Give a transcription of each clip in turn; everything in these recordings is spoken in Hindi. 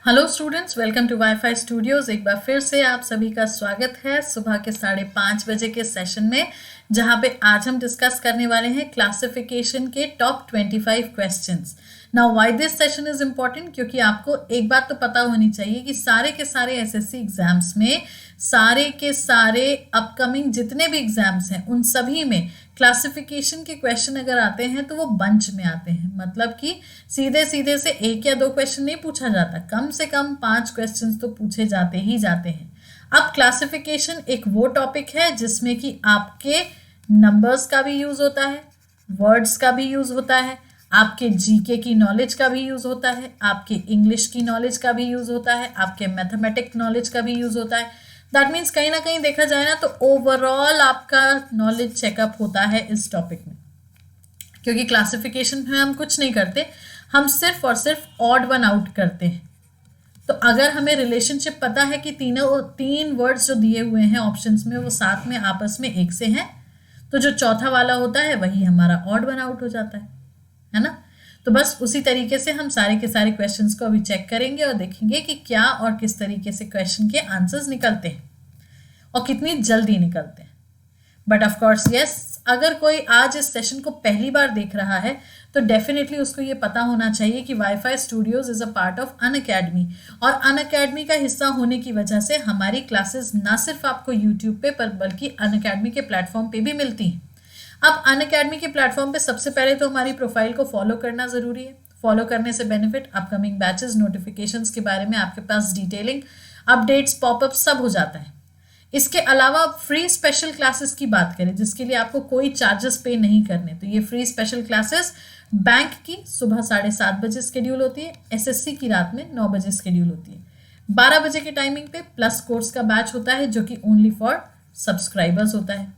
Hello students, welcome to WiFi studios. एक बार फिर से आप सभी का स्वागत है सुबह के 5:30 बजे के सेशन में, जहां पे आज हम डिस्कस करने वाले हैं क्लासिफिकेशन के top 25 questions. Now why this session is important, क्योंकि आपको एक बात तो पता होनी चाहिए कि सारे के सारे एसएससी एग्जाम्स में सारे के सारे अपकमिंग जितने भी एग्जाम्स हैं उन सभी में क्लासिफिकेशन के क्वेश्चन अगर आते हैं तो वो बंच में आते हैं। मतलब कि सीधे सीधे से 1 या 2 क्वेश्चन नहीं पूछा जाता, कम से कम 5 क्वेश्चन तो पूछे जाते ही जाते हैं। अब क्लासिफिकेशन एक वो टॉपिक है जिसमें कि आपके नंबर्स का भी यूज होता है, वर्ड्स का भी यूज होता है, आपके जीके की नॉलेज का भी यूज होता है, आपके इंग्लिश की नॉलेज का भी यूज होता है, आपके मैथमेटिक्स नॉलेज का भी यूज होता है। दैट मीन्स कहीं ना कहीं देखा जाए ना तो ओवरऑल आपका नॉलेज चेकअप होता है इस टॉपिक में। क्योंकि क्लासिफिकेशन में हम कुछ नहीं करते, हम सिर्फ और सिर्फ ऑड वन आउट करते हैं। तो अगर हमें रिलेशनशिप पता है कि तीन वर्ड्स जो दिए हुए हैं ऑप्शंस में वो साथ में आपस में एक से हैं, तो जो चौथा वाला होता है वही हमारा ऑड वन आउट हो जाता है ना। तो बस उसी तरीके से हम सारे के सारे क्वेश्चंस को अभी चेक करेंगे और देखेंगे कि क्या और किस तरीके से क्वेश्चन के आंसर्स निकलते हैं और कितनी जल्दी निकलते हैं। बट ऑफ कोर्स यस, अगर कोई आज इस सेशन को पहली बार देख रहा है तो डेफिनेटली उसको ये पता होना चाहिए कि wifi studios is a part of Unacademy, और अनअकैडमी का हिस्सा होने की वजह से हमारी क्लासेस ना सिर्फ आपको यूट्यूब पे पर बल्कि अनअकैडमी के प्लेटफॉर्म पे भी मिलती हैं। अब अनअकैडमी के प्लेटफॉर्म पे सबसे पहले तो हमारी प्रोफाइल को फॉलो करना ज़रूरी है। फॉलो करने से बेनिफिट, अपकमिंग बैचेस, नोटिफिकेशंस के बारे में आपके पास डिटेलिंग, अपडेट्स, पॉपअप सब हो जाता है। इसके अलावा फ्री स्पेशल क्लासेस की बात करें जिसके लिए आपको कोई चार्जेस पे नहीं करने, तो ये फ्री स्पेशल क्लासेस बैंक की सुबह 7:30 बजे स्केड्यूल होती है, एसएससी की रात में 9 बजे स्केड्यूल होती है। 12 बजे के टाइमिंग पे प्लस कोर्स का बैच होता है जो कि ओनली फॉर सब्सक्राइबर्स होता है।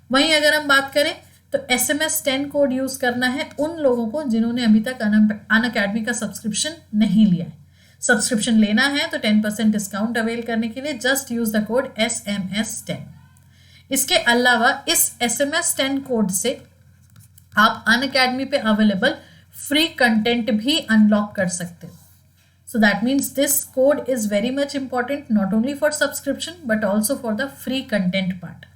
वहीं अगर हम बात करें तो SMS 10 कोड यूज करना है उन लोगों को जिन्होंने अभी तक अनअकैडमी का सब्सक्रिप्शन नहीं लिया है। सब्सक्रिप्शन लेना है तो 10% डिस्काउंट अवेल करने के लिए just use the code SMS10। इसके अलावा इस SMS 10 कोड से आप अनअकैडमी पे अवेलेबल फ्री कंटेंट भी अनलॉक कर सकते हो। So that means this code is very much important not only for subscription but also for the free content part.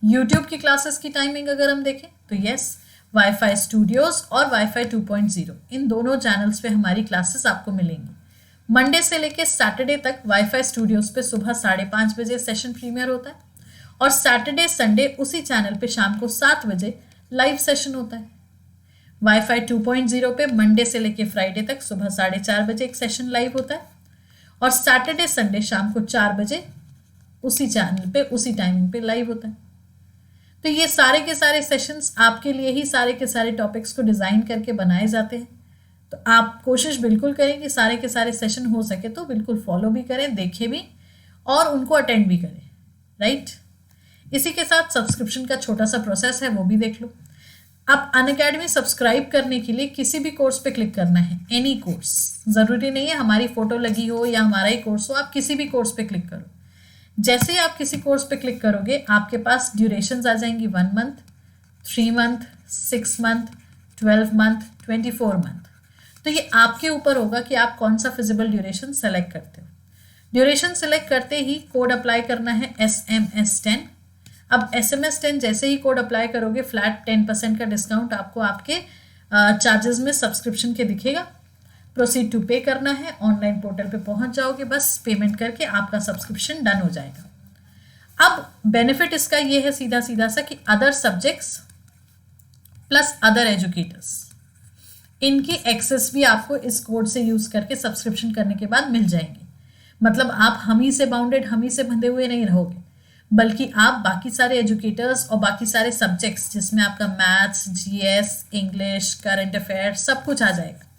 YouTube की क्लासेस की टाइमिंग अगर हम देखें तो यस, वाईफाई स्टूडियोज और वाईफाई 2.0 इन दोनों चैनल्स पे हमारी क्लासेस आपको मिलेंगी। मंडे से लेके सैटरडे तक वाईफाई स्टूडियोज पे सुबह 5:30 बजे सेशन प्रीमियर होता है, और सैटरडे संडे उसी चैनल पे शाम को 7 बजे लाइव सेशन होता है। वाईफाई 2.0 पे मंडे से लेके फ्राइडे तक सुबह 4:30 बजे एक सेशन लाइव होता है, और सैटरडे संडे शाम को 4 बजे उसी चैनल पे उसी टाइमिंग पे लाइव होता है। तो ये सारे के सारे सेशंस आपके लिए ही सारे के सारे टॉपिक्स को डिज़ाइन करके बनाए जाते हैं। तो आप कोशिश बिल्कुल करें कि सारे के सारे सेशन हो सके तो बिल्कुल फॉलो भी करें, देखें भी और उनको अटेंड भी करें, राइट। इसी के साथ सब्सक्रिप्शन का छोटा सा प्रोसेस है, वो भी देख लो। आप अनअकैडमी सब्सक्राइब करने के लिए किसी भी कोर्स पे क्लिक करना है, एनी कोर्स, ज़रूरी नहीं है हमारी फोटो लगी हो या हमारा ही कोर्स हो, आप किसी भी कोर्स पे क्लिक करो। जैसे ही आप किसी कोर्स पे क्लिक करोगे आपके पास ड्यूरेशंस आ जाएंगी 1 month, 3 month, 6 month, 12 month, 24 month. तो ये आपके ऊपर होगा कि आप कौन सा फिजिबल ड्यूरेशन सेलेक्ट करते हो। ड्यूरेशन सेलेक्ट करते ही कोड अप्लाई करना है SMS10। अब SMS10 जैसे ही कोड अप्लाई करोगे फ्लैट 10% का डिस्काउंट आपको आपके चार्जेस में सब्सक्रिप्शन के दिखेगा। प्रोसीड टू पे करना है, ऑनलाइन पोर्टल पे पहुंच जाओगे, बस पेमेंट करके आपका सब्सक्रिप्शन डन हो जाएगा। अब बेनिफिट इसका ये है सीधा सीधा सा कि other subjects plus other educators, इनकी एक्सेस भी आपको इस कोड से यूज करके सब्सक्रिप्शन करने के बाद मिल जाएंगे। मतलब आप हम ही से बाउंडेड, हम ही से बंधे हुए नहीं रहोगे, बल्कि आप बाकी सारे एजुकेटर्स और बाकी सारे सब्जेक्ट्स जिसमें आपका maths, GS, English, current affair सब कुछ आ जाएगा।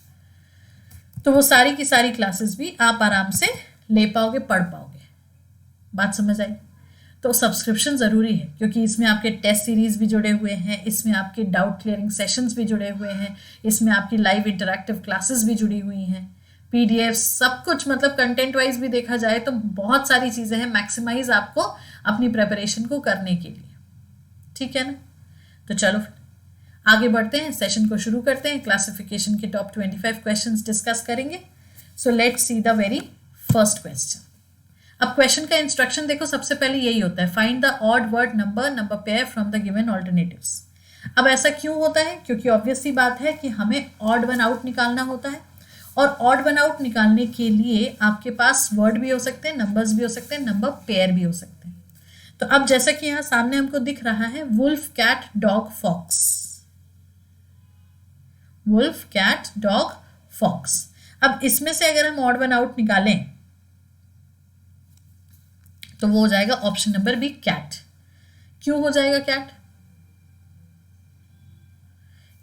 तो वो सारी की सारी क्लासेस भी आप आराम से ले पाओगे, पढ़ पाओगे। बात समझ आई? तो सब्सक्रिप्शन ज़रूरी है क्योंकि इसमें आपके टेस्ट सीरीज़ भी जुड़े हुए हैं, इसमें आपके डाउट क्लियरिंग सेशंस भी जुड़े हुए हैं, इसमें आपकी लाइव इंटरैक्टिव क्लासेस भी जुड़ी हुई हैं, PDF सब कुछ, मतलब कंटेंट वाइज भी देखा जाए तो बहुत सारी चीज़ें हैं मैक्सिमाइज आपको अपनी प्रेपरेशन को करने के लिए। ठीक है ना? तो चलो आगे बढ़ते हैं, सेशन को शुरू करते हैं। क्लासिफिकेशन के टॉप 25 क्वेश्चंस डिस्कस करेंगे। So let's see the very first question. अब क्वेश्चन का इंस्ट्रक्शन देखो, सबसे पहले यही होता है, find the odd word number pair from the given alternatives. अब ऐसा क्यों होता है? क्योंकि ऑब्वियस सी बात है कि हमें ऑड वन आउट निकालना होता है, और ऑड वन आउट निकालने के लिए आपके पास वर्ड भी हो सकते हैं, नंबर्स भी हो सकते हैं, नंबर पेयर भी हो सकते हैं। तो अब जैसा कि यहाँ सामने हमको दिख रहा है, wolf cat dog fox, wolf cat dog fox. अब इसमें से अगर हम ऑड वन आउट निकालें तो वो हो जाएगा ऑप्शन नंबर बी, कैट। क्यों हो जाएगा कैट?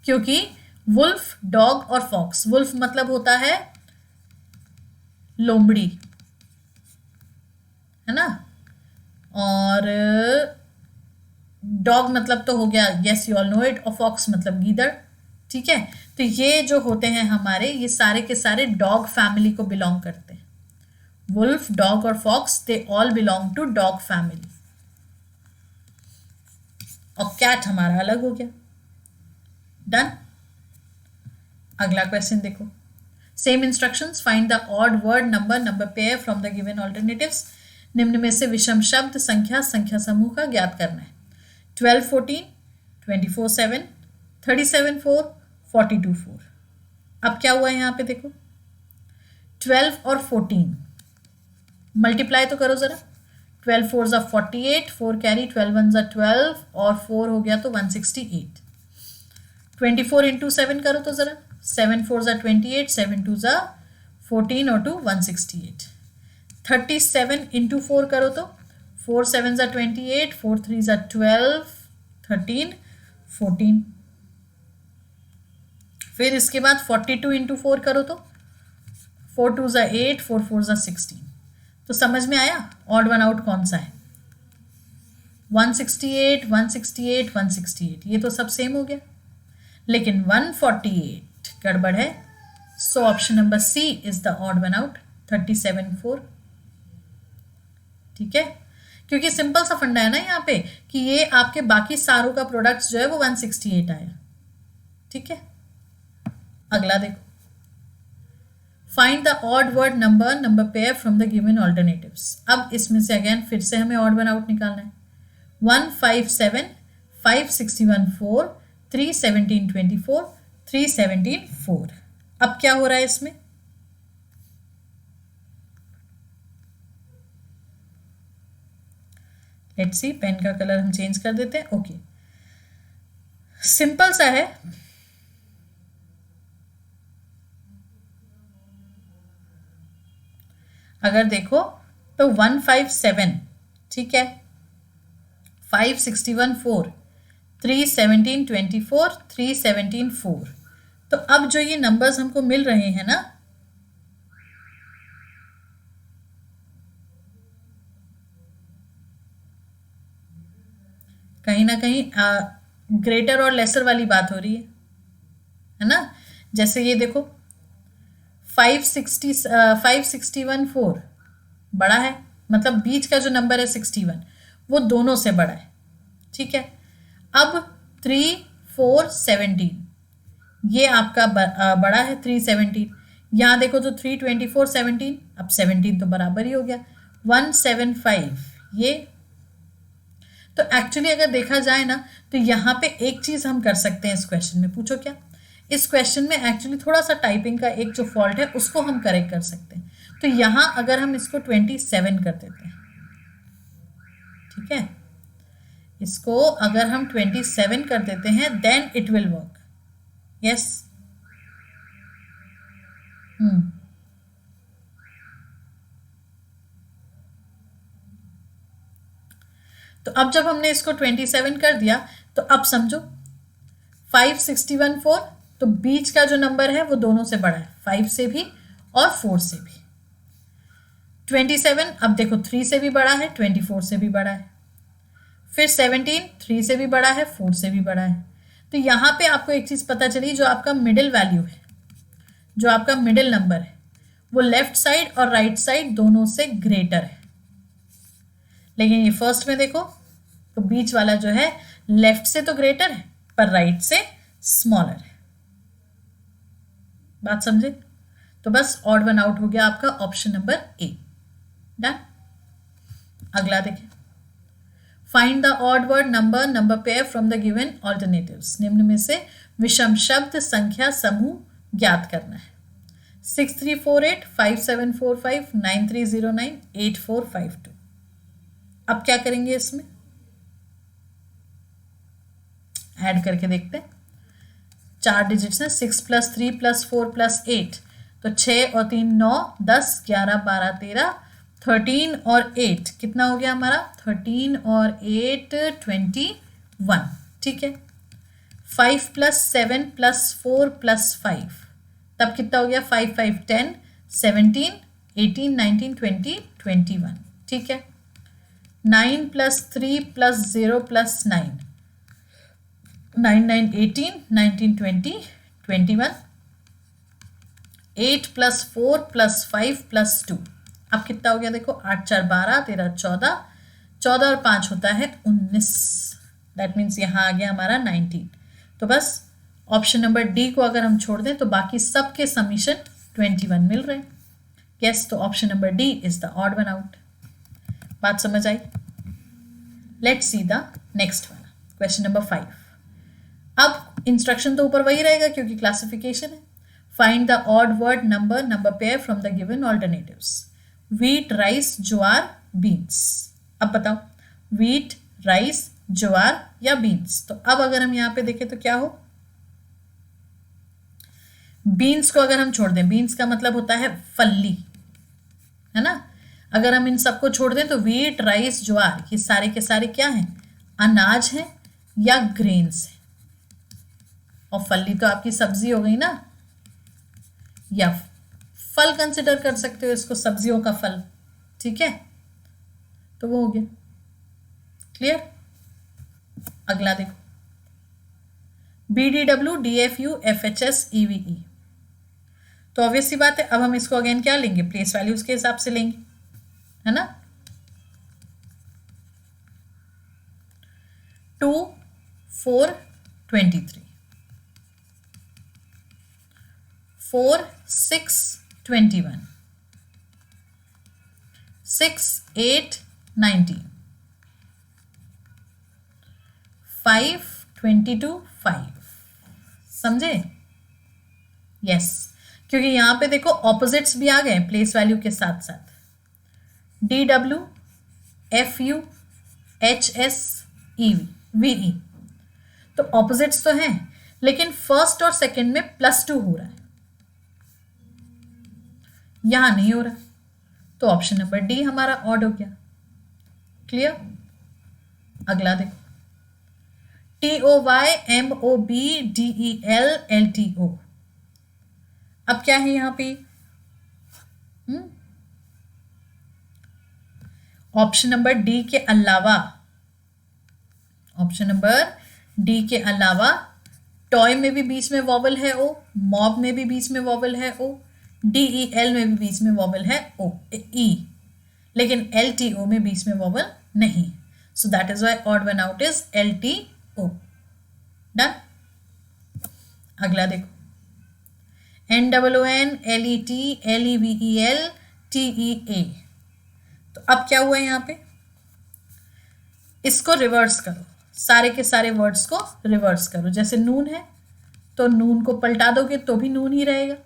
क्योंकि वुल्फ, डॉग और फॉक्स, वुल्फ मतलब होता है लोमड़ी, है ना, और डॉग मतलब तो हो गया, yes you all know it, और फॉक्स मतलब गीदड़, ठीक है। तो ये जो होते हैं हमारे, ये सारे के सारे डॉग फैमिली को बिलोंग करते हैं। वुल्फ, डॉग और fox, they all belong to dog family. और कैट हमारा अलग हो गया। डन। अगला क्वेश्चन देखो, same instructions, find the odd word number pair from the given alternatives. निम्न में से विषम शब्द संख्या समूह का ज्ञात करना है। 12 14, 24 7, 37 4, 42 4। अब क्या हुआ है यहाँ पे देखो, 12 और 14 मल्टीप्लाई तो करो जरा। 12 4 ज़ा 48, 4 कैरी, 12 1 ज़ा 12 और 4 हो गया तो 168। 24 इंटू 7 करो तो जरा, 7 4 ज़ा 28, 7 2 ज़ा 14 और 2 168। 37 इंटू 4 करो तो 4 7 ज़ा 28, 4 3 ज़ा 12, 13 14। फिर इसके बाद 42 इंटू 4 करो तो 4 2 ज़ा 8, 4 4 ज़ा 16। तो समझ में आया ऑड वन आउट कौन सा है? 168 168 168, ये तो सब सेम हो गया, लेकिन 148 गड़बड़ है। So option number C is the odd one out, 37 4। ठीक है, क्योंकि सिंपल सा फंडा है ना यहाँ पे कि ये आपके बाकी सारों का प्रोडक्ट्स जो है वो 168 आया। ठीक है, अगला देखो, find the odd word number pair from the given alternatives. अब इसमें से अगेन फिर से हमें ऑड वन आउट निकालना है। 1 5 7, 5 61 4, 3 17 24, 3 17 4। अब क्या हो रहा है इसमें? लेट्स सी, पेन का कलर हम चेंज कर देते हैं। ओके, सिंपल सा है, अगर देखो तो 157, ठीक है, 5 61 4, 3 17 24, 3 17 4। तो अब जो ये नंबर्स हमको मिल रहे हैं ना, कहीं ना कहीं ग्रेटर और लेसर वाली बात हो रही है ना। जैसे ये देखो 561 4 बड़ा है, मतलब बीच का जो नंबर है 61 वो दोनों से बड़ा है। ठीक है, अब 3 4 17 ये आपका बड़ा है 317। यहाँ देखो तो 3 24 17, अब 17 तो बराबर ही हो गया। 175 ये, तो एक्चुअली अगर देखा जाए ना तो यहाँ पे एक चीज़ हम कर सकते हैं इस क्वेश्चन में। पूछो क्या? इस क्वेश्चन में एक्चुअली थोड़ा सा टाइपिंग का एक जो फॉल्ट है उसको हम करेक्ट कर सकते हैं। तो यहाँ अगर हम इसको 27 कर देते हैं, ठीक है, इसको अगर हम 27 कर देते हैं then it will work. Yes, तो अब जब हमने इसको 27 कर दिया तो अब समझो 5 61 4, तो बीच का जो नंबर है वो दोनों से बड़ा है, 5 से भी और 4 से भी। 27 अब देखो 3 से भी बड़ा है, 24 से भी बड़ा है। फिर 17 3 से भी बड़ा है, 4 से भी बड़ा है। तो यहाँ पे आपको एक चीज़ पता चली, जो आपका मिडिल वैल्यू है, जो आपका मिडिल नंबर है, वो लेफ्ट साइड और राइट साइड दोनों से ग्रेटर है। लेकिन ये फर्स्ट में देखो तो बीच वाला जो है लेफ्ट से तो ग्रेटर है पर राइट से स्मॉलर है। बात समझे? तो बस ऑड वन आउट हो गया आपका ऑप्शन नंबर ए। डन। अगला देखिए, find the odd word number number pair from the given alternatives. निम्न में से विषम शब्द संख्या समूह ज्ञात करना है। 6348, 5745, 9309, 8452। अब क्या करेंगे, इसमें ऐड करके देखते हैं। 4 डिजिट्स हैं, 6 + 3 + 4 + 8, तो 6 और 3 9, 10 11 12 13, 13 और 8 कितना हो गया हमारा, 13 और 8 21। ठीक है। 5 + 7 + 4 + 5, तब कितना हो गया, 5 5 10, 17 18 19 20 21। ठीक है। 9 + 3 + 0 + 9, 9 9 18 19 20 21। 8 + 4 + 5 + 2, अब कितना हो गया देखो, 8 4 12 13 14, 14 और 5 होता है 19। दैट मीन्स यहाँ आ गया हमारा 19। तो बस ऑप्शन नंबर डी को अगर हम छोड़ दें तो बाकी सबके समीशन 21 मिल रहे हैं। यस, तो option number D is the odd one out. बात समझ आई? लेट्स सी द नेक्स्ट वाला, क्वेश्चन नंबर 5। अब इंस्ट्रक्शन तो ऊपर वही रहेगा क्योंकि क्लासिफिकेशन है। Find the odd word number number pair from the given alternatives. Wheat, rice, jowar, beans. अब बताओ, व्हीट, राइस, ज्वार या बीन्स। तो अब अगर हम यहां पे देखें तो क्या हो, बीन्स को अगर हम छोड़ दें, बीन्स का मतलब होता है फल्ली, है ना। अगर हम इन सबको छोड़ दें तो व्हीट, राइस, ज्वार ये सारे के सारे क्या हैं, अनाज हैं या ग्रेन्स हैं। और फल्ली तो आपकी सब्जी हो गई ना, या फल कंसिडर कर सकते हो इसको, सब्जियों का फल। ठीक है, तो वो हो गया क्लियर। अगला देखो, BDW, DFU, FHS, EVE। तो ऑब्वियस सी बात है, अब हम इसको अगेन क्या लेंगे, प्लेस वैल्यूज के हिसाब से लेंगे, है ना। 2 4 23, 4 6 21, 6 8 19, 5 22 5। समझे? यस, क्योंकि यहां पे देखो ऑपोजिट्स भी आ गए प्लेस वैल्यू के साथ साथ। DW, FU, HS, EV, VE, तो ऑपोजिट्स तो हैं, लेकिन फर्स्ट और सेकंड में +2 हो रहा है, यहां नहीं हो रहा। तो ऑप्शन नंबर डी हमारा ऑड हो गया। क्लियर। अगला देखो, TOY, MOB, DEL, LTO। अब क्या है यहां पे, ऑप्शन नंबर डी के अलावा, ऑप्शन नंबर डी के अलावा टॉय में भी बीच में वॉवल है ओ, मॉब में भी बीच में वॉवल है ओ, DEL में भी बीच में वॉवल है ओ ई, लेकिन LTO में बीच में वॉवल नहीं। So that is why odd one out is LTO। Done. अगला देखो, NOON, LET, LEVEL, TEA। तो अब क्या हुआ यहां पे, इसको रिवर्स करो, सारे के सारे वर्ड्स को रिवर्स करो। जैसे नून है तो नून को पलटा दोगे तो भी नून ही रहेगा,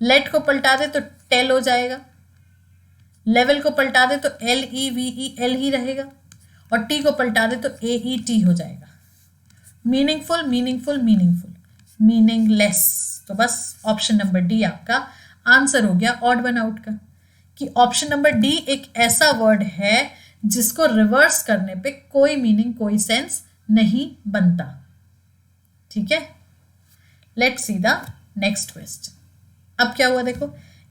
लेट को पलटा दे तो टेल हो जाएगा, लेवल को पलटा दे तो LEVEL ही रहेगा, और टी को पलटा दे तो AET हो जाएगा। Meaningful, meaningful, meaningful, meaningless. तो बस ऑप्शन नंबर डी आपका आंसर हो गया ऑड वन आउट का, कि ऑप्शन नंबर डी एक ऐसा वर्ड है जिसको रिवर्स करने पे कोई मीनिंग, कोई सेंस नहीं बनता। ठीक है। Let's see the next question. अब क्या हुआ देखो,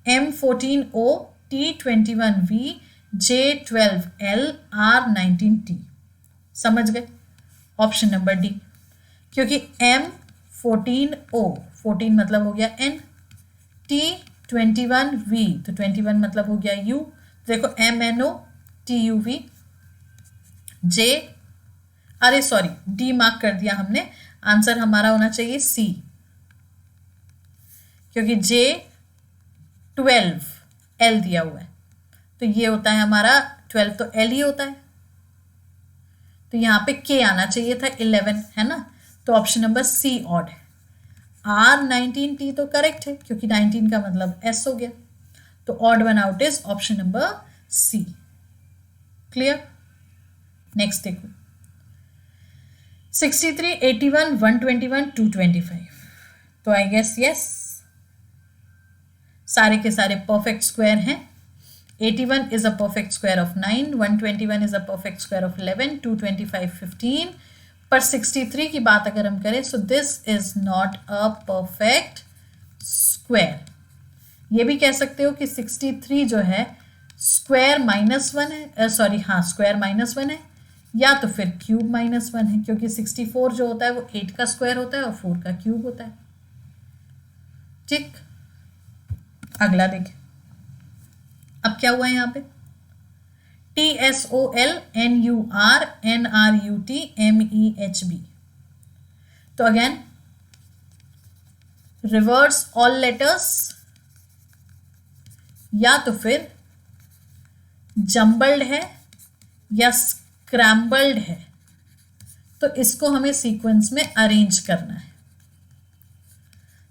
M14O, T21V, J12L, R19T। समझ गए? ऑप्शन नंबर डी, क्योंकि M14O, 14 मतलब हो गया N, T21V तो 21 मतलब हो गया U, तो देखो MNO, TUV, J, अरे सॉरी डी मार्क कर दिया हमने, आंसर हमारा होना चाहिए C, क्योंकि J 12 L दिया हुआ है, तो ये होता है हमारा 12, तो L ही होता है, तो यहाँ पे K आना चाहिए था 11, है ना, तो ऑप्शन नंबर सी ऑड है। R19T तो करेक्ट है क्योंकि 19 का मतलब S हो गया, तो odd one out is option number C. Clear? Next देखो 63, 81, 121, 225, तो आई गेस यस सारे के सारे परफेक्ट स्क्वायर हैं। 81 is a perfect square of 9, 121 is a perfect square of 11, 225 15, पर 63 की बात अगर हम करें so this is not a perfect square. ये भी कह सकते हो कि 63 जो है स्क्वायर -1 है, सॉरी हाँ स्क्वायर -1 है, या तो फिर क्यूब -1 है, क्योंकि 64 जो होता है वो 8 का स्क्वायर होता है और 4 का क्यूब होता है। ठीक, अगला देखिए अब क्या हुआ है यहाँ पे, TSOLNURNRUTMEHB, तो अगेन रिवर्स ऑल लेटर्स या तो फिर जम्बल्ड है या स्क्रैम्बल्ड है, तो इसको हमें सीक्वेंस में अरेंज करना है।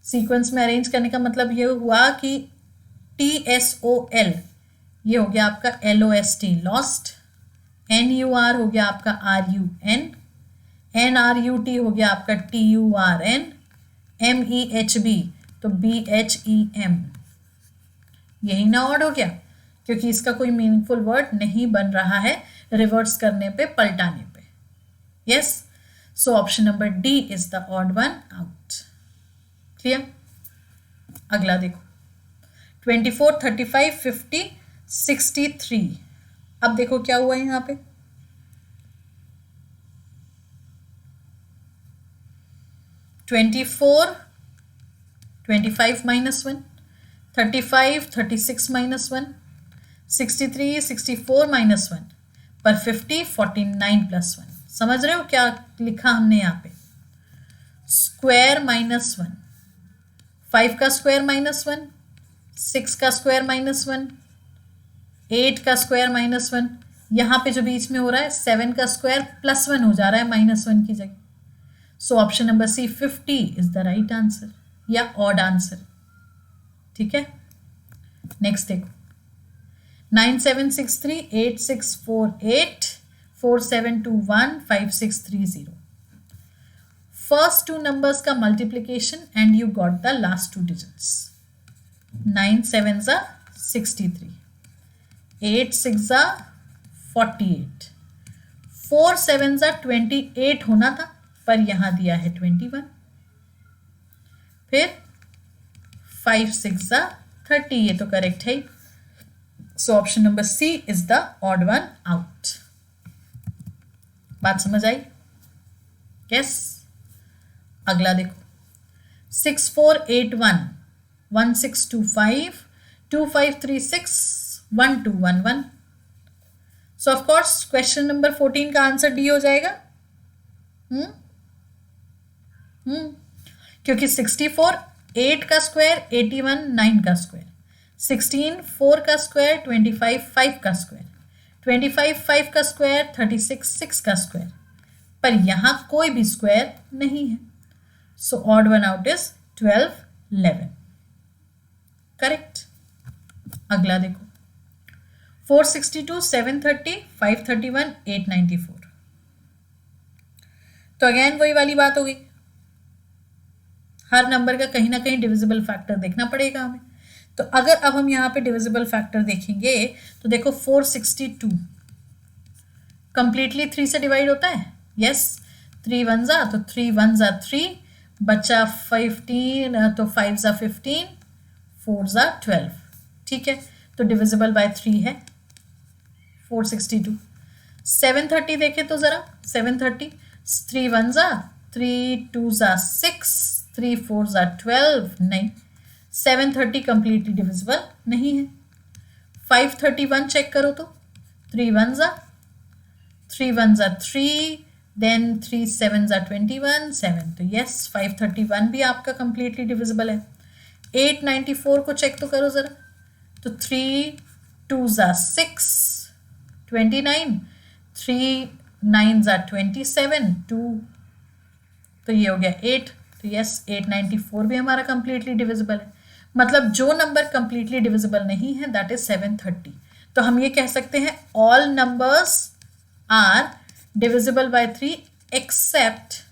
सीक्वेंस में अरेंज करने का मतलब ये हुआ कि TSOL ये हो गया आपका LOST लॉस्ट, NUR हो गया आपका RUN, NRUT हो गया आपका TURN, MEHB तो BHEM, यही ना ऑड हो गया क्योंकि इसका कोई मीनिंगफुल वर्ड नहीं बन रहा है रिवर्स करने पे, पलटाने पे। Yes, so option number D is the odd one out. Clear? अगला देखो 24, 35, 50, 63, अब देखो क्या हुआ है यहाँ पे, -1, 25 -1, 35, 36 -1, 63, 64 -1, पर 50, 49 +1। समझ रहे हो क्या लिखा हमने यहाँ पे, स्क्वायर -1, 5 का स्क्वायर -1, 6 का स्क्वायर -1, 8 का स्क्वायर -1, यहाँ पे जो बीच में हो रहा है 7 का स्क्वायर +1 हो जा रहा है -1 की जगह। So option number C 50 is the right answer या ऑड आंसर। ठीक है, नेक्स्ट देखो 9763, 8648, 4721, 5630, फर्स्ट टू नंबर्स का multiplication and you got the last two digits. 9 7s are 63, 8 6s are 48, 4 7s are 28 होना था पर यहां दिया है 21, फिर 5 6s are 30, ये तो करेक्ट है। So option number C is the odd one out. बात समझ आई? यस। अगला देखो 6481, 1625, 2536, 1211। सो ऑफ कोर्स क्वेश्चन नंबर 14 का आंसर डी हो जाएगा। क्योंकि 64 8 का स्क्वायर, 81 9 का स्क्वायर, 16 4 का स्क्वायर, 25 5 का स्क्वायर, 25 5 का स्क्वायर, 36 6 का स्क्वायर, पर यहां कोई भी स्क्वायर नहीं है। So odd one out is 12 11। Correct. अगला देखो 462, 730, 531, 894। तो अगेन वही वाली बात हो गई, हर नंबर का कहीं ना कहीं डिविजिबल फैक्टर देखना पड़ेगा हमें। तो अगर अब हम यहाँ पे डिविजिबल फैक्टर देखेंगे तो देखो 462 कंप्लीटली 3 से डिवाइड होता है। यस, 3 1s are तो 3 1s are 3, बचा 15 तो 5s are 15, 4s are 12। ठीक है, तो डिविजिबल बाय 3 है 462। 730 देखे तो जरा 730, 3 1s are 3 2s are 6, 3 4s are 12, नहीं 730 कंप्लीटली डिविजिबल नहीं है। 531 चेक करो तो 3 1s are 3, then 3 7s are 21 7, तो यस 531 भी आपका कंप्लीटली डिविजिबल है। 894 को चेक तो करो जरा, तो 3 2s are 6, 29, 3 9s are 27, 2, तो ये हो गया 8। तो यस 894 भी हमारा कंप्लीटली डिविजिबल है। मतलब जो नंबर कंप्लीटली डिविजिबल नहीं है दैट इज 730। तो हम ये कह सकते हैं all numbers are divisible by 3 except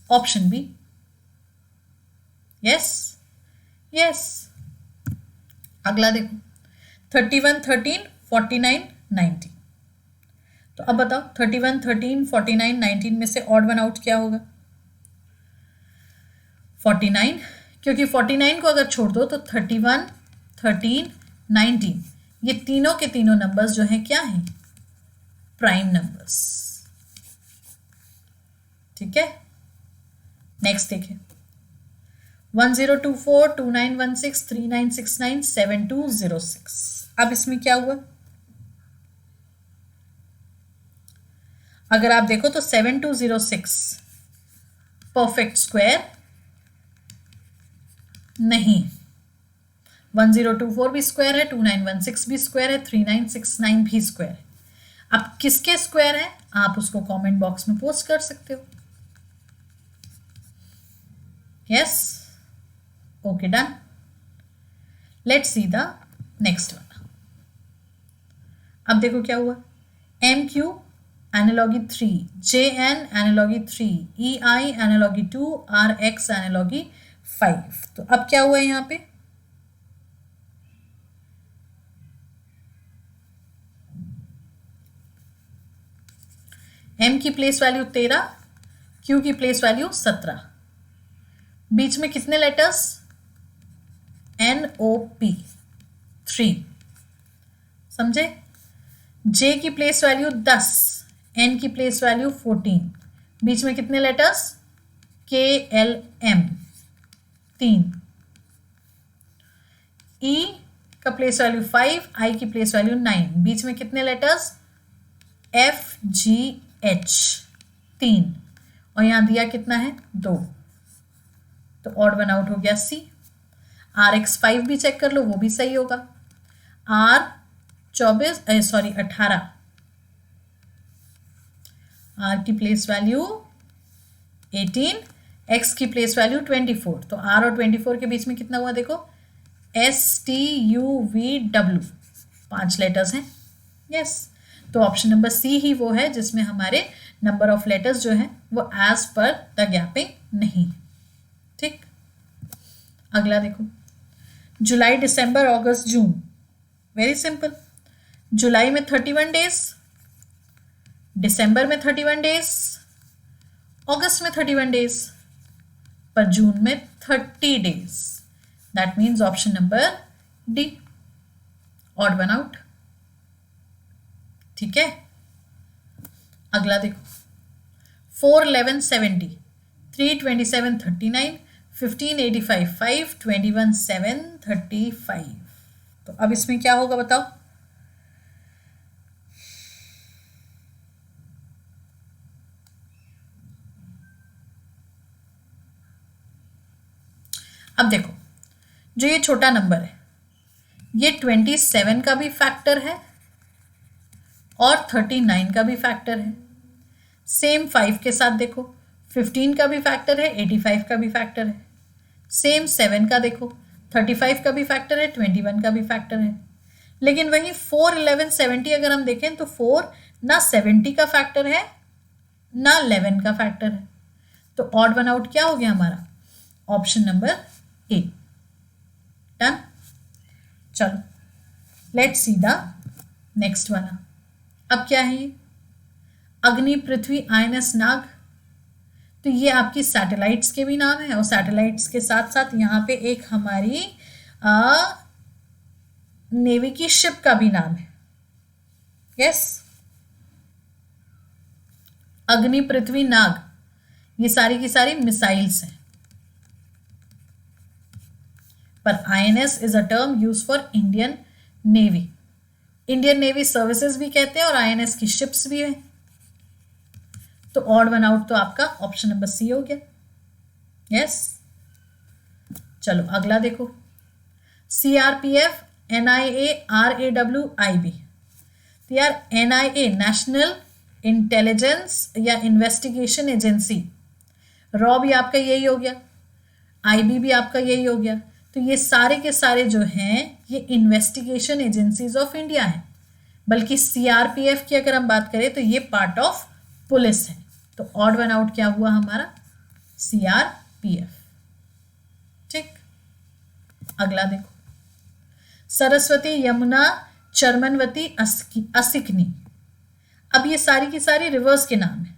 option B. Yes yes. अगला देखो 31 13 49 19। तो अब बताओ 31 13 49 19 में से ऑड वन आउट क्या होगा? 49, क्योंकि 49 को अगर छोड़ दो तो 31 13 19 ये तीनों के तीनों नंबर्स जो हैं क्या हैं? Prime numbers. ठीक है, नेक्स्ट देखिए 1024 2916 3969 7206। अब इसमें क्या हुआ? अगर आप देखो तो 7206 परफेक्ट स्क्वायर नहीं, 1024 भी स्क्वायर है, 2916 भी स्क्वायर है, 3969 भी स्क्वायर है। अब किसके स्क्वायर है आप उसको कमेंट बॉक्स में पोस्ट कर सकते हो। Yes, okay, done. Let's see the next one. अब देखो क्या हुआ? M Q analogy 3, J N analogy 3, E I analogy 2, R X analogy 5। तो अब क्या हुआ यहां पे? एम की प्लेस वैल्यू 13, क्यू की प्लेस वैल्यू 17, बीच में कितने लेटर्स? एन ओ पी 3, समझे? जे की प्लेस वैल्यू 10, एन की प्लेस वैल्यू 14, बीच में कितने लेटर्स? के एल एम 3, ई का प्लेस वैल्यू 5, आई की प्लेस वैल्यू 9, बीच में कितने लेटर्स? एफ जी एच 3, और यहां दिया कितना है? 2, तो ऑड वन आउट हो गया सी। आर एक्स 5 भी चेक कर लो, वो भी सही होगा। आर 18, आर की प्लेस वैल्यू 18, एक्स की प्लेस वैल्यू 24, तो आर और 24 के बीच में कितना हुआ देखो? S T U V W, 5 letters हैं। यस, तो ऑप्शन नंबर सी ही वो है जिसमें हमारे नंबर ऑफ लेटर्स जो है वो एज पर द गैपिंग नहीं। ठीक, अगला देखो जुलाई दिसंबर अगस्त जून। वेरी सिंपल, जुलाई में 31 डेज, दिसंबर में 31 डेज, अगस्त में 31 डेज, पर जून में 30 days. That means option number D, odd one out. ठीक है, अगला देखो 4 11 70, 3 27 39, 15 85 5, 21 7 35। तो अब इसमें क्या होगा बताओ? अब देखो जो ये छोटा नंबर है ये 27 का भी फैक्टर है और 39 का भी फैक्टर है। सेम 5 के साथ देखो 15 का भी फैक्टर है, 85 का भी फैक्टर है। सेम 7 का देखो 35 का भी फैक्टर है, 21 का भी फैक्टर है। लेकिन वहीं 4 11 70 अगर हम देखें तो 4 ना 70 का फैक्टर है ना 11 का फैक्टर है। तो ऑड वन आउट क्या हो गया हमारा? Option number A. डन। चलो लेट्स सी द नेक्स्ट वाला। अब क्या है ये? अग्नि, पृथ्वी, आयनस, नाग। तो ये आपकी सैटेलाइट्स के भी नाम है और सैटेलाइट्स के साथ साथ यहाँ पे एक हमारी नेवी की शिप का भी नाम है। यस, अग्नि, पृथ्वी, नाग ये सारी की सारी मिसाइल्स हैं। पर INS is a term use for Indian navy. Indian navy services भी कहते हैं और आईएनएस की शिप्स भी है। तो ऑड वन आउट तो आपका ऑप्शन नंबर सी हो गया। यस, चलो अगला देखो। CRPF, NIARAWIB। तो यार NIA नेशनल इंटेलिजेंस या इन्वेस्टिगेशन एजेंसी, रॉ भी आपका यही हो गया, IB भी आपका यही हो गया। तो ये सारे के सारे जो हैं ये इन्वेस्टिगेशन एजेंसीज ऑफ इंडिया हैं। बल्कि CRPF की अगर हम बात करें तो ये पार्ट ऑफ पुलिस है। तो ऑड वन आउट क्या हुआ हमारा? CRPF। ठीक, अगला देखो, सरस्वती, यमुना, चरमनवती, असिकनी। अब ये सारी की सारी रिवर्स के नाम है,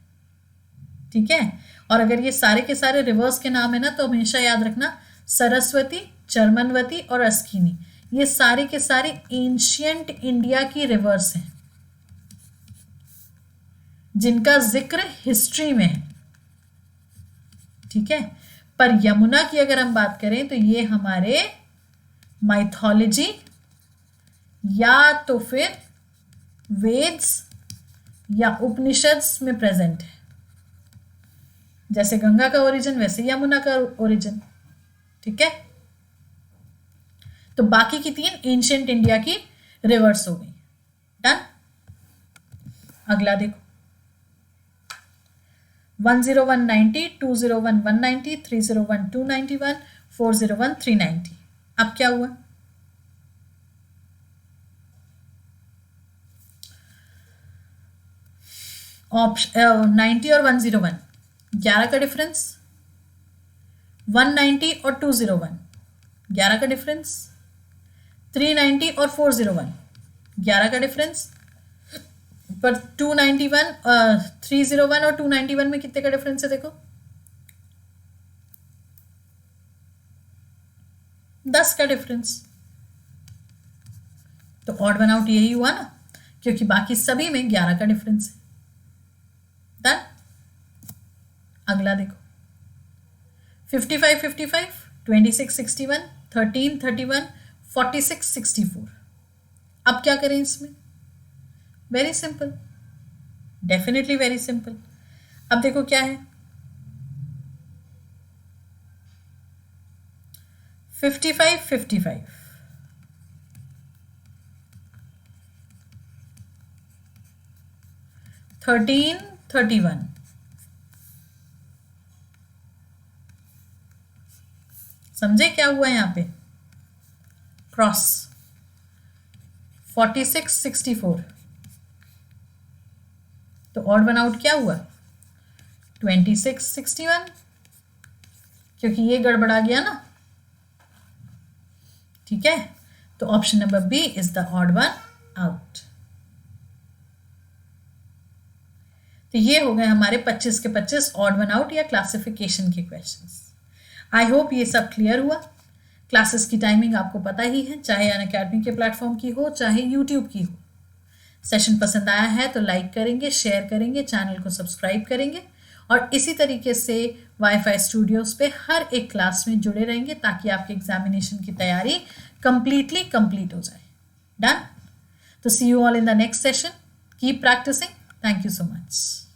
ठीक है। और अगर ये सारे के सारे रिवर्स के नाम है ना, तो हमेशा याद रखना सरस्वती, चरमनवती और अस्किनी ये सारे के सारे एंशियंट इंडिया की रिवर्स हैं, जिनका जिक्र हिस्ट्री में है, ठीक है। पर यमुना की अगर हम बात करें तो ये हमारे माइथोलॉजी या तो फिर वेद्स या उपनिषद्स में प्रेजेंट है। जैसे गंगा का ओरिजिन वैसे यमुना का ओरिजिन, ठीक है। तो बाकी की तीन एंशियंट इंडिया की रिवर्स हो गई। डन। अगला देखो, 101 90, 201 190, 301 291, 401 390। अब क्या हुआ? ऑप्शन 90 और 101 11 का डिफरेंस, 190 और 201 11 का डिफरेंस, 390 और 401 11 का डिफरेंस। पर 291 301 और 291 में कितने का डिफरेंस है? देखो 10 का डिफरेंस। तो ऑड वन आउट यही हुआ ना, क्योंकि बाकी सभी में 11 का डिफरेंस है। डन। अगला देखो, 55 55, 26 61, 13 31, 46 64। अब क्या करें इसमें? Very simple, definitely very simple. अब देखो क्या है, 55 55, 13 31, समझे क्या हुआ यहां पे? क्रॉस। 46 64, तो ऑड वन आउट क्या हुआ? 26 61, क्योंकि ये गड़बड़ा गया ना, ठीक है। तो option number B is the odd one out. तो ये हो गए हमारे 25 के 25 ऑड वन आउट या क्लासिफिकेशन के क्वेश्चंस। आई होप ये सब क्लियर हुआ। क्लासेस की टाइमिंग आपको पता ही है, चाहे अनअकैडमी के प्लेटफॉर्म की हो चाहे यूट्यूब की हो। सेशन पसंद आया है तो लाइक करेंगे, शेयर करेंगे, चैनल को सब्सक्राइब करेंगे और इसी तरीके से वाईफाई स्टूडियोज पे हर एक क्लास में जुड़े रहेंगे ताकि आपके एग्जामिनेशन की तैयारी कंप्लीटली कंप्लीट हो जाए। डन। तो see you all in the next session. Keep practicing. Thank you so much.